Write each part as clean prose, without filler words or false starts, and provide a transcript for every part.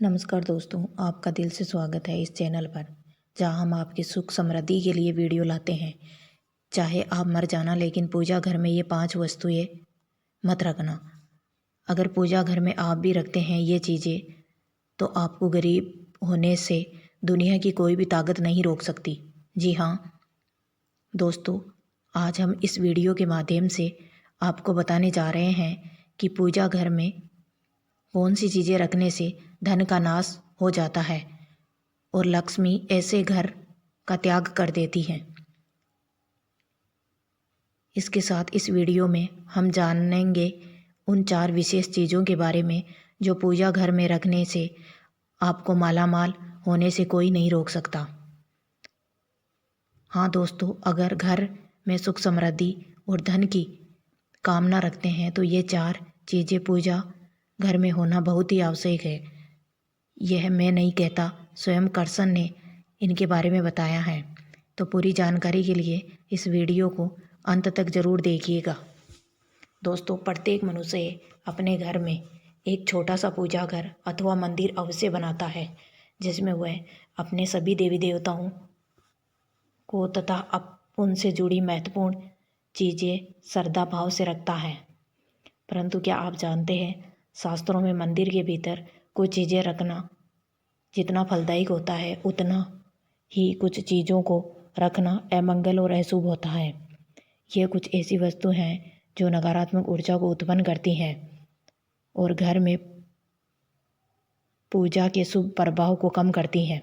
नमस्कार दोस्तों, आपका दिल से स्वागत है इस चैनल पर, जहां हम आपकी सुख समृद्धि के लिए वीडियो लाते हैं। चाहे आप मर जाना, लेकिन पूजा घर में ये 5 वस्तुएं मत रखना। अगर पूजा घर में आप भी रखते हैं ये चीज़ें, तो आपको गरीब होने से दुनिया की कोई भी ताकत नहीं रोक सकती। जी हाँ दोस्तों, आज हम इस वीडियो के माध्यम से आपको बताने जा रहे हैं कि पूजा घर में कौन सी चीज़ें रखने से धन का नाश हो जाता है और लक्ष्मी ऐसे घर का त्याग कर देती हैं। इसके साथ इस वीडियो में हम जानेंगे उन 4 विशेष चीज़ों के बारे में जो पूजा घर में रखने से आपको मालामाल होने से कोई नहीं रोक सकता। हाँ दोस्तों, अगर घर में सुख समृद्धि और धन की कामना रखते हैं तो ये 4 चीज़ें पूजा घर में होना बहुत ही आवश्यक है। यह मैं नहीं कहता, स्वयं कृष्ण ने इनके बारे में बताया है। तो पूरी जानकारी के लिए इस वीडियो को अंत तक ज़रूर देखिएगा। दोस्तों, प्रत्येक मनुष्य अपने घर में एक छोटा सा पूजा घर अथवा मंदिर अवश्य बनाता है, जिसमें वह अपने सभी देवी देवताओं को तथा उनसे जुड़ी महत्वपूर्ण चीज़ें श्रद्धा भाव से रखता है। परंतु क्या आप जानते हैं, शास्त्रों में मंदिर के भीतर कुछ चीज़ें रखना जितना फलदायक होता है, उतना ही कुछ चीज़ों को रखना अमंगल और अशुभ होता है। ये कुछ ऐसी वस्तु हैं जो नकारात्मक ऊर्जा को उत्पन्न करती हैं और घर में पूजा के शुभ प्रभाव को कम करती हैं।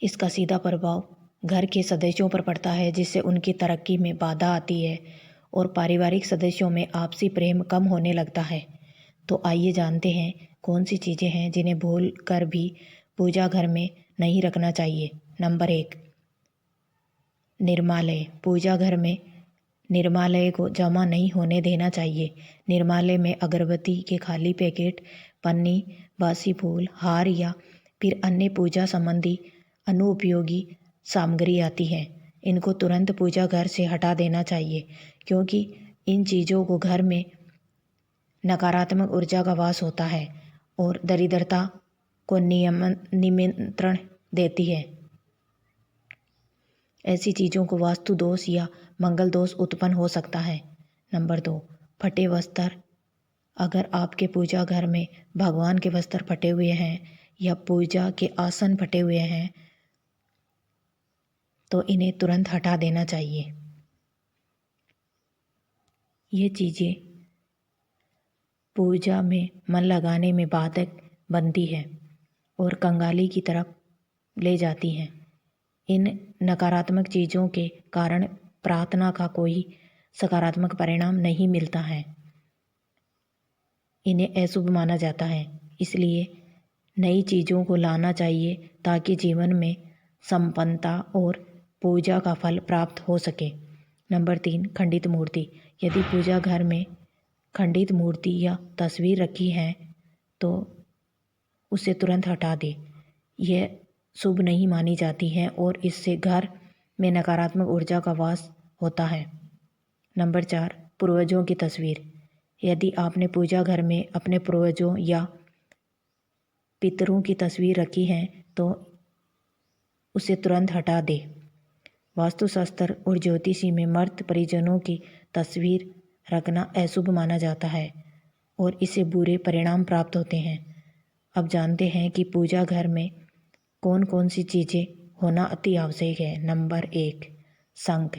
इसका सीधा प्रभाव घर के सदस्यों पर पड़ता है, जिससे उनकी तरक्की में बाधा आती है और पारिवारिक सदस्यों में आपसी प्रेम कम होने लगता है। तो आइए जानते हैं कौन सी चीज़ें हैं जिन्हें भूल कर भी पूजा घर में नहीं रखना चाहिए। नंबर 1, निर्मालय। पूजा घर में निर्मालय को जमा नहीं होने देना चाहिए। निर्मालय में अगरबत्ती के खाली पैकेट, पन्नी, बासी फूल, हार या फिर अन्य पूजा संबंधी अनुपयोगी सामग्री आती है। इनको तुरंत पूजा घर से हटा देना चाहिए, क्योंकि इन चीज़ों को घर में नकारात्मक ऊर्जा का वास होता है और दरिद्रता को निमंत्रण देती है। ऐसी चीज़ों को वास्तु दोष या मंगल दोष उत्पन्न हो सकता है। नंबर 2, फटे वस्त्र। अगर आपके पूजा घर में भगवान के वस्त्र फटे हुए हैं या पूजा के आसन फटे हुए हैं, तो इन्हें तुरंत हटा देना चाहिए। ये चीज़ें पूजा में मन लगाने में बाधक बनती है और कंगाली की तरफ ले जाती हैं। इन नकारात्मक चीज़ों के कारण प्रार्थना का कोई सकारात्मक परिणाम नहीं मिलता है। इन्हें अशुभ माना जाता है, इसलिए नई चीज़ों को लाना चाहिए ताकि जीवन में संपन्नता और पूजा का फल प्राप्त हो सके। नंबर 3, खंडित मूर्ति। यदि पूजा घर में खंडित मूर्ति या तस्वीर रखी है तो उसे तुरंत हटा दे। यह शुभ नहीं मानी जाती है और इससे घर में नकारात्मक ऊर्जा का वास होता है। नंबर 4, पूर्वजों की तस्वीर। यदि आपने पूजा घर में अपने पूर्वजों या पितरों की तस्वीर रखी है तो उसे तुरंत हटा दे। वास्तुशास्त्र और ज्योतिषी में मृत परिजनों की तस्वीर रखना अशुभ माना जाता है और इससे बुरे परिणाम प्राप्त होते हैं। अब जानते हैं कि पूजा घर में कौन कौन सी चीज़ें होना अति आवश्यक है। नंबर 1, शंख।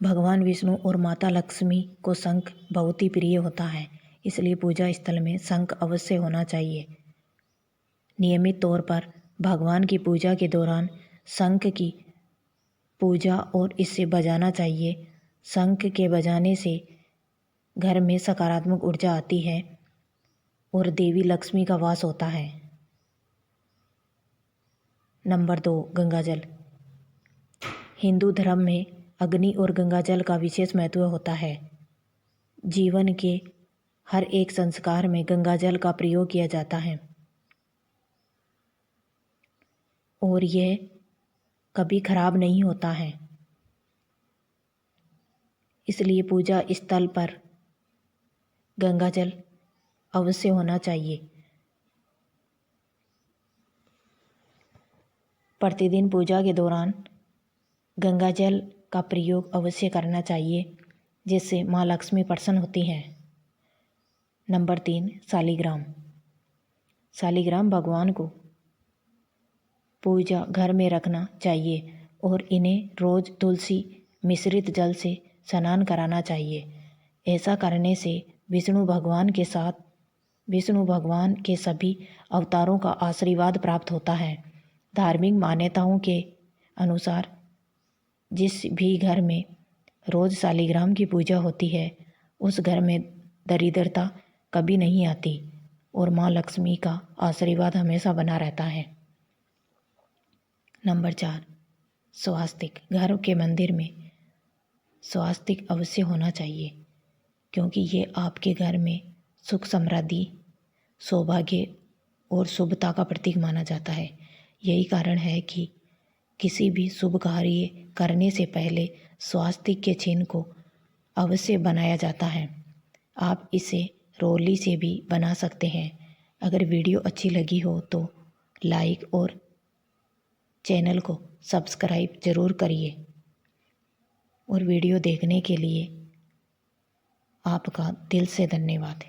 भगवान विष्णु और माता लक्ष्मी को शंख बहुत ही प्रिय होता है, इसलिए पूजा स्थल में शंख अवश्य होना चाहिए। नियमित तौर पर भगवान की पूजा के दौरान शंख की पूजा और इसे बजाना चाहिए। शंख के बजाने से घर में सकारात्मक ऊर्जा आती है और देवी लक्ष्मी का वास होता है। नंबर 2, गंगाजल। हिंदू धर्म में अग्नि और गंगाजल का विशेष महत्व होता है। जीवन के हर एक संस्कार में गंगाजल का प्रयोग किया जाता है और यह कभी खराब नहीं होता है। इसलिए पूजा स्थल पर गंगाजल अवश्य होना चाहिए। प्रतिदिन पूजा के दौरान गंगा जल का प्रयोग अवश्य करना चाहिए, जिससे माँ लक्ष्मी प्रसन्न होती हैं। नंबर 3, शालिग्राम। शालिग्राम भगवान को पूजा घर में रखना चाहिए और इन्हें रोज तुलसी मिश्रित जल से स्नान कराना चाहिए। ऐसा करने से विष्णु भगवान के सभी अवतारों का आशीर्वाद प्राप्त होता है। धार्मिक मान्यताओं के अनुसार जिस भी घर में रोज शालिग्राम की पूजा होती है, उस घर में दरिद्रता कभी नहीं आती और माँ लक्ष्मी का आशीर्वाद हमेशा बना रहता है। नंबर 4, स्वास्तिक। घर के मंदिर में स्वास्तिक अवश्य होना चाहिए, क्योंकि ये आपके घर में सुख समृद्धि, सौभाग्य और शुभता का प्रतीक माना जाता है। यही कारण है कि किसी भी शुभ कार्य करने से पहले स्वास्तिक के चिन्ह को अवश्य बनाया जाता है। आप इसे रोली से भी बना सकते हैं। अगर वीडियो अच्छी लगी हो तो लाइक और चैनल को सब्सक्राइब ज़रूर करिए और वीडियो देखने के लिए आपका दिल से धन्यवाद।